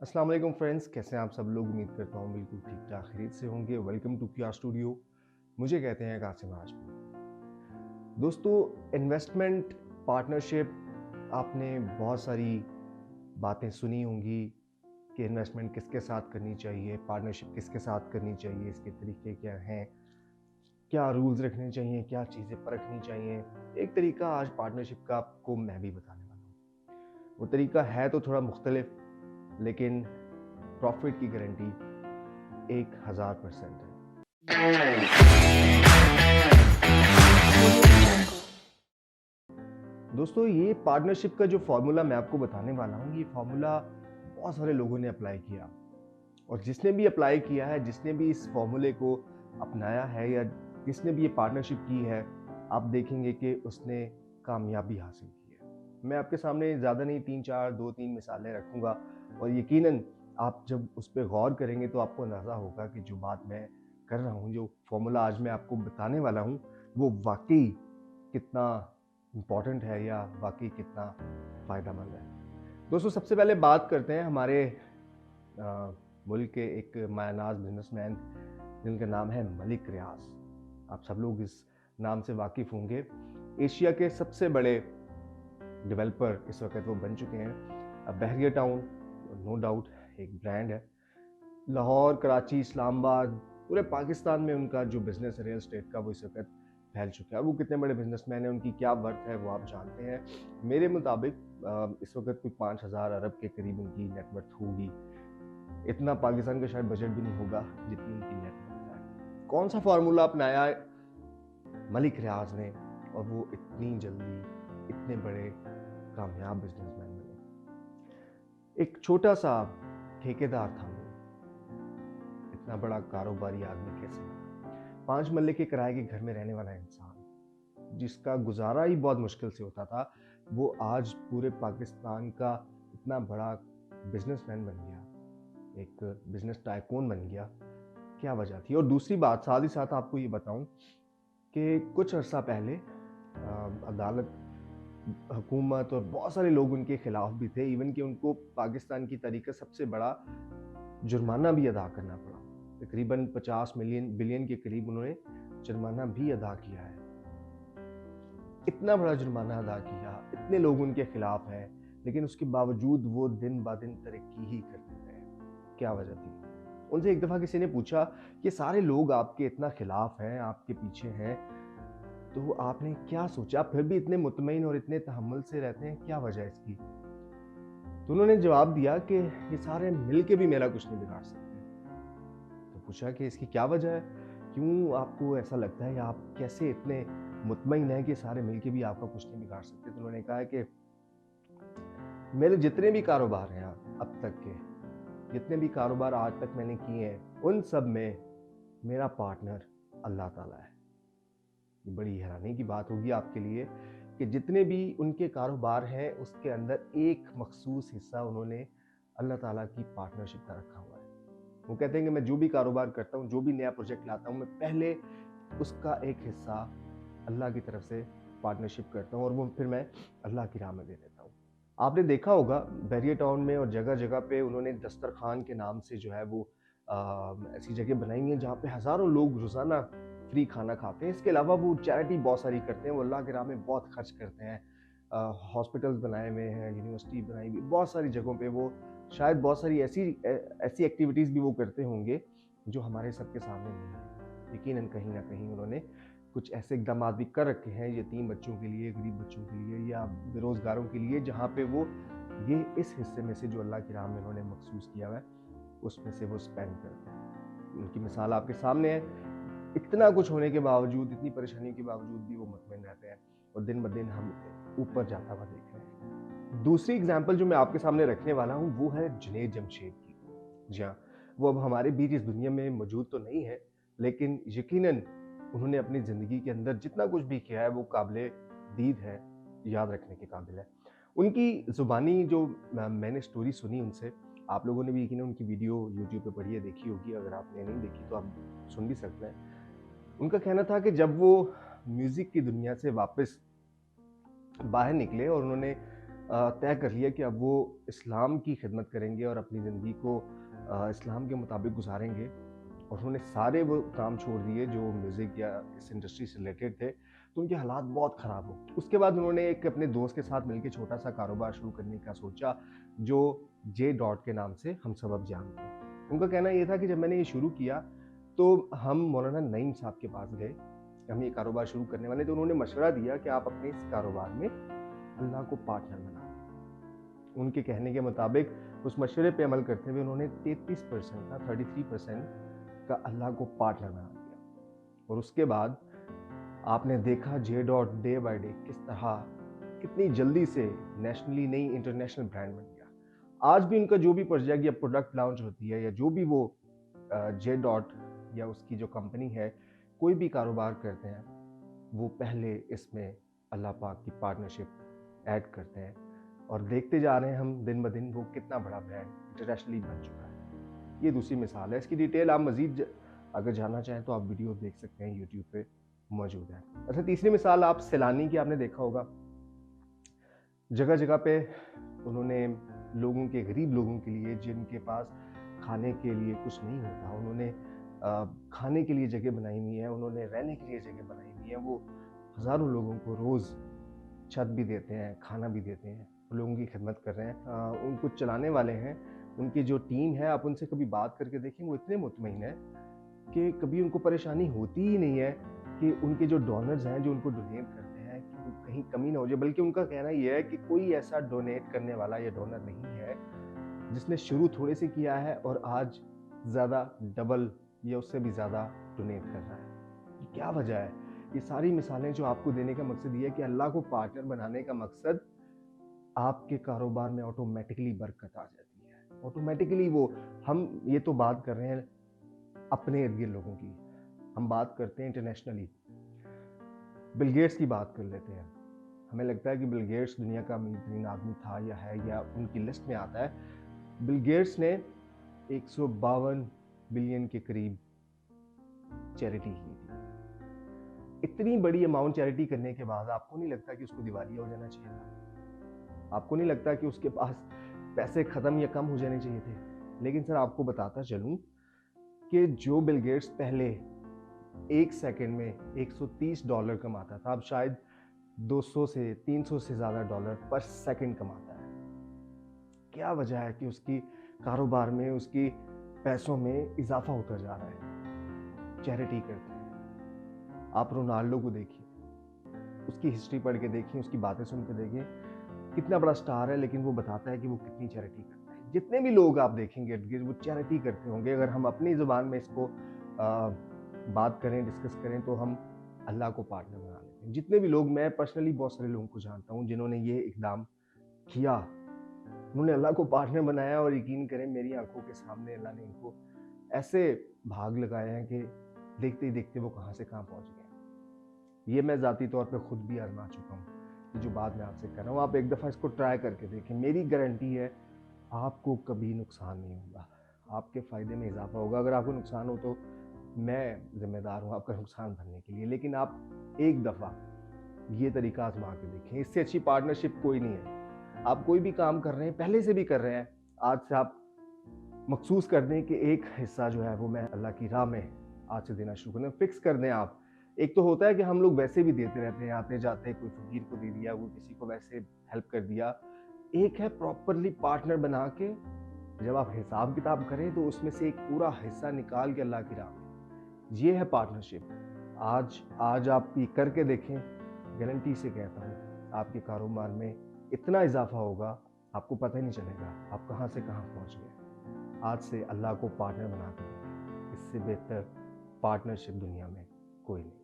अस्सलाम वालेकुम फ्रेंड्स, कैसे हैं आप सब लोग। उम्मीद करता हूँ बिल्कुल ठीक ठाक खैरियत से होंगे। वेलकम टू किया स्टूडियो। मुझे कहते हैं कासिम राजपूत। दोस्तों, इन्वेस्टमेंट पार्टनरशिप, आपने बहुत सारी बातें सुनी होंगी कि इन्वेस्टमेंट किसके साथ करनी चाहिए, पार्टनरशिप किसके साथ करनी चाहिए, इसके तरीके क्या हैं, क्या रूल्स रखने चाहिए, क्या चीज़ें परखनी चाहिए। एक तरीका आज पार्टनरशिप का आपको मैं भी बताने वाला हूँ। वो तरीका है तो थोड़ा मुख्तलिफ, लेकिन प्रॉफिट की गारंटी 1000% है। दोस्तों, ये पार्टनरशिप का जो फॉर्मूला मैं आपको बताने वाला हूँ, ये फॉर्मूला बहुत सारे लोगों ने अप्लाई किया, और जिसने भी अप्लाई किया है, जिसने भी इस फॉर्मूले को अपनाया है, या जिसने भी ये पार्टनरशिप की है, आप देखेंगे कि उसने कामयाबी हासिल की है। मैं आपके सामने ज़्यादा नहीं, 3-4, 2-3 मिसालें रखूँगा, और यकीनन आप जब उस पर गौर करेंगे तो आपको अंदाज़ा होगा कि जो बात मैं कर रहा हूँ, जो फॉर्मूला आज मैं आपको बताने वाला हूँ, वो वाकई कितना इम्पॉर्टेंट है या वाकई कितना फ़ायदेमंद है। दोस्तों, सबसे पहले बात करते हैं हमारे मुल्क के एक मायनाज बिजनेसमैन जिनका नाम है मलिक रियाज। आप सब लोग इस नाम से वाकिफ होंगे। एशिया के सबसे बड़े डेवलपर इस वक्त वो बन चुके हैं। बहरिया टाउन नो डाउट एक ब्रांड है। लाहौर, कराची, इस्लामाबाद, पूरे पाकिस्तान में उनका जो बिजनेस है रियल एस्टेट का, वो इस वक्त फैल चुका है। और वो कितने बड़े बिजनेसमैन हैं, उनकी क्या वर्थ है वो आप जानते हैं। मेरे मुताबिक इस वक्त कोई 5000 अरब के करीब उनकी नेटवर्थ होगी। इतना पाकिस्तान का शायद बजट भी नहीं होगा जितनी उनकी नेटवर्थ है। कौन सा फार्मूला अपनाया मलिक रियाज ने, और वो इतनी जल्दी इतने बड़े कामयाब बिजनेसमैन बने। एक छोटा सा ठेकेदार था वो, इतना बड़ा कारोबारी आदमी कैसे बना। 5 मरले के किराए के घर में रहने वाला इंसान, जिसका गुजारा ही बहुत मुश्किल से होता था, वो आज पूरे पाकिस्तान का इतना बड़ा बिजनेसमैन बन गया, एक बिजनेस टाइकून बन गया। क्या वजह थी? और दूसरी बात, साथ ही साथ आपको ये बताऊं कि कुछ अर्सा पहले अदालत, हुकूमत और बहुत सारे लोग उनके खिलाफ भी थे। इवन कि उनको पाकिस्तान की तारीख का सबसे बड़ा जुर्माना भी अदा करना पड़ा। तकरीबन 50 बिलियन के करीब उन्होंने जुर्माना भी अदा किया है। इतना बड़ा जुर्माना अदा किया, इतने लोग उनके खिलाफ हैं, लेकिन उसके बावजूद वो दिन ब दिन तरक्की ही करते रहे। क्या वजह थी? उनसे एक दफ़ा किसी ने पूछा कि सारे लोग आपके इतना खिलाफ हैं, आपके पीछे हैं, तो आपने क्या सोचा, फिर भी इतने मुतमईन और इतने तहम्मुल से रहते हैं, क्या वजह है इसकी? तो उन्होंने जवाब दिया कि ये सारे मिल के भी मेरा कुछ नहीं बिगाड़ सकते। तो पूछा कि इसकी क्या वजह है, क्यों आपको ऐसा लगता है, या आप कैसे इतने मुतमईन हैं कि सारे मिल के भी आपका कुछ नहीं बिगाड़ सकते? तो उन्होंने कहा कि मेरे जितने भी कारोबार हैं अब तक के, जितने भी कारोबार आज तक मैंने किए हैं, उन सब में मेरा पार्टनर अल्लाह ताला है। ये बड़ी हैरानी की बात होगी आपके लिए कि जितने भी उनके कारोबार हैं, उसके अंदर एक मखसूस हिस्सा उन्होंने अल्लाह ताला की पार्टनरशिप का रखा हुआ है। वो कहते हैं कि मैं जो भी कारोबार करता हूँ, जो भी नया प्रोजेक्ट लाता हूँ, मैं पहले उसका एक हिस्सा अल्लाह की तरफ से पार्टनरशिप करता हूँ, और वो फिर मैं अल्लाह की राह में दे देता हूँ। आपने देखा होगा बहरिया टाउन में और जगह जगह पे उन्होंने दस्तरखान के नाम से जो है वो ऐसी जगह बनाई हैं जहाँ पे हज़ारों लोग रोज़ाना फ्री खाना खाते हैं। इसके अलावा वो चैरिटी बहुत सारी करते हैं, वो अल्लाह की राह में बहुत खर्च करते हैं। हॉस्पिटल्स बनाए हुए हैं, यूनिवर्सिटी बनाई हुई, बहुत सारी जगहों पे वो शायद बहुत सारी ऐसी एक्टिविटीज़ भी वो करते होंगे जो हमारे सबके सामने नहीं है। यकीनन कहीं ना कहीं उन्होंने कुछ ऐसे इकदाम भी कर रखे हैं यतीम बच्चों के लिए, गरीब बच्चों के लिए, या बेरोज़गारों के लिए, जहाँ पे वो ये इस हिस्से में से जो अल्लाह की राह में उन्होंने मखसूस किया हुआ है, उसमें से वो स्पेंड करते हैं। उनकी मिसाल आपके सामने है। इतना कुछ होने के बावजूद, इतनी परेशानियों के बावजूद भी वो मुतमईन रहते हैं, और दिन ब दिन हम ऊपर जाता हुआ देख रहे हैं। दूसरी एग्जाम्पल जो मैं आपके सामने रखने वाला हूँ, वो है जुनैद जमशेद की। जी हाँ, वो अब हमारे बीच इस दुनिया में मौजूद तो नहीं है, लेकिन यकीनन उन्होंने अपनी ज़िंदगी के अंदर जितना कुछ भी किया है वो काबिल दीद है, याद रखने के काबिल है। उनकी ज़ुबानी जो मैंने स्टोरी सुनी उनसे, आप लोगों ने भी यकीनन उनकी वीडियो यूट्यूब पे पढ़ी है, देखी होगी। अगर आपने नहीं देखी तो आप सुन भी सकते हैं। उनका कहना था कि जब वो म्यूज़िक की दुनिया से वापस बाहर निकले और उन्होंने तय कर लिया कि अब वो इस्लाम की खिदमत करेंगे और अपनी ज़िंदगी को इस्लाम के मुताबिक गुजारेंगे। और उन्होंने सारे वो काम छोड़ दिए जो म्यूज़िक या इस इंडस्ट्री से रिलेटेड थे, तो उनके हालात बहुत ख़राब हो। उसके बाद उन्होंने एक अपने दोस्त के साथ मिलके छोटा-सा कारोबार शुरू करने का सोचा, जो जे डॉट के नाम से हम सब अब जानते हैं। उनका कहना ये था कि जब मैंने ये शुरू किया, तो हम मौलाना नईम साहब के पास गए, हम ये कारोबार शुरू करने वाले, तो उन्होंने मशवरा दिया कि आप अपने इस कारोबार में अल्लाह को पार्टनर बना लें। उनके कहने के मुताबिक उस मशवरे पे अमल करते हुए उन्होंने 33% का 33% का अल्लाह को पार्टनर बना दिया। और उसके बाद आपने देखा J dot day by day किस तरह कितनी जल्दी से नेशनली नहीं इंटरनेशनल ब्रांड बन गया। आज भी उनका जो भी प्रोजेक्ट या प्रोडक्ट लॉन्च होती है या जो भी वो जे डॉट या उसकी जो कंपनी है कोई भी कारोबार करते हैं, वो पहले इसमें अल्लाह पाक की पार्टनरशिप ऐड करते हैं। और देखते जा रहे हैं हम दिन ब दिन वो कितना बड़ा ब्रांड इंटरनेशनली बन चुका है। ये दूसरी मिसाल है। इसकी डिटेल आप मज़ीद अगर जानना चाहें तो आप वीडियो देख सकते हैं, यूट्यूब पे मौजूद है। अच्छा, तीसरी मिसाल आप सैलानी की आपने देखा होगा। जगह जगह पे उन्होंने लोगों के, गरीब लोगों के लिए जिनके पास खाने के लिए कुछ नहीं होता, उन्होंने खाने के लिए जगह बनाई हुई है, उन्होंने रहने के लिए जगह बनाई हुई है। वो हज़ारों लोगों को रोज़ छत भी देते हैं, खाना भी देते हैं, लोगों की खिदमत कर रहे हैं। उनको चलाने वाले हैं, उनकी जो टीम है, आप उनसे कभी बात करके देखें, वो इतने मुतमईन हैं कि कभी उनको परेशानी होती ही नहीं है कि उनके जो डोनर्स हैं, जो उनको डोनेट करते हैं, कि वो कहीं कमी ना हो जाए। बल्कि उनका कहना ये है कि कोई ऐसा डोनेट करने वाला या डोनर नहीं है जिसने शुरू थोड़े से किया है और आज ज़्यादा डबल या उससे भी ज़्यादा डोनेट कर रहा है। ये क्या वजह है? ये सारी मिसालें जो आपको देने का मकसद ये है कि अल्लाह को पार्टनर बनाने का मकसद आपके कारोबार में ऑटोमेटिकली बरकत आ जाती है। ऑटोमेटिकली वो, हम ये तो बात कर रहे हैं अपने इर्द-गिर्द लोगों की, हम बात करते हैं इंटरनेशनली। बिल गेट्स की बात कर लेते हैं। हमें लगता है कि बिल गेट्स दुनिया का अमीर-तरीन आदमी था या है या उनकी लिस्ट में आता है। बिल गेट्स ने 152 बिलियन के करीब चैरिटी की थी। इतनी बड़ी अमाउंट चैरिटी करने के बाद आपको नहीं लगता कि उसको दिवालिया हो जाना चाहिए था? आपको नहीं लगता कि उसके पास पैसे खत्म या कम हो जाने चाहिए थे? लेकिन सर आपको बताता चलूं कि जो बिल गेट्स पहले 1 सेकंड में $130 कमाता था, अब शायद 200 से 300 से ज़्यादा डॉलर पर सेकंड कमाता है। क्या वजह है कि उसकी कारोबार में, उसकी पैसों में इजाफा होता जा रहा है? चैरिटी करते हैं। आप रोनाल्डो को देखिए, उसकी हिस्ट्री पढ़ के देखिए, उसकी बातें सुन के देखिए, कितना बड़ा स्टार है, लेकिन वो बताता है कि वो कितनी चैरिटी करता है। जितने भी लोग आप देखेंगे इर्द-गिर्द, वो चैरिटी करते होंगे। अगर हम अपनी ज़ुबान में इसको बात करें, डिस्कस करें, तो हम अल्लाह को पार्टनर बना लेते हैं। जितने भी लोग, मैं पर्सनली बहुत सारे लोगों को जानता हूँ जिन्होंने ये इक़दाम किया, उन्होंने अल्लाह को पार्टनर बनाया और यकीन करें मेरी आंखों के सामने अल्लाह ने इनको ऐसे भाग लगाए हैं कि देखते ही देखते वो कहाँ से कहाँ पहुँच गए। ये मैं ज़ाती तौर पे खुद भी आजमा चुका हूँ। ये जो बात मैं आपसे कर रहा हूँ, आप एक दफ़ा इसको ट्राई करके देखें। मेरी गारंटी है आपको कभी नुकसान नहीं होगा, आपके फ़ायदे में इजाफा होगा। अगर आपको नुकसान हो तो मैं ज़िम्मेदार हूँ आपका नुकसान भरने के लिए। लेकिन आप एक दफ़ा ये तरीका आजमा के देखें, इससे अच्छी पार्टनरशिप कोई नहीं है। आप कोई भी काम कर रहे हैं, पहले से भी कर रहे हैं, आज से आप मखसूस कर दें कि एक हिस्सा जो है वो मैं अल्लाह की राह में आज से देना शुरू कर दें, फिक्स कर दें आप। एक तो होता है कि हम लोग वैसे भी देते रहते हैं, आते जाते, कोई फकीर को दे दिया, वो किसी को वैसे हेल्प कर दिया। एक है प्रॉपरली पार्टनर बना के, जब आप हिसाब किताब करें तो उसमें से एक पूरा हिस्सा निकाल के अल्लाह की राह में, ये है पार्टनरशिप। आज आप ये करके देखें, गारंटी से कहता हूँ आपके कारोबार में इतना इजाफा होगा, आपको पता ही नहीं चलेगा आप कहाँ से कहाँ पहुँच गए। आज से अल्लाह को पार्टनर बना के देखें, इससे बेहतर पार्टनरशिप दुनिया में कोई नहीं है।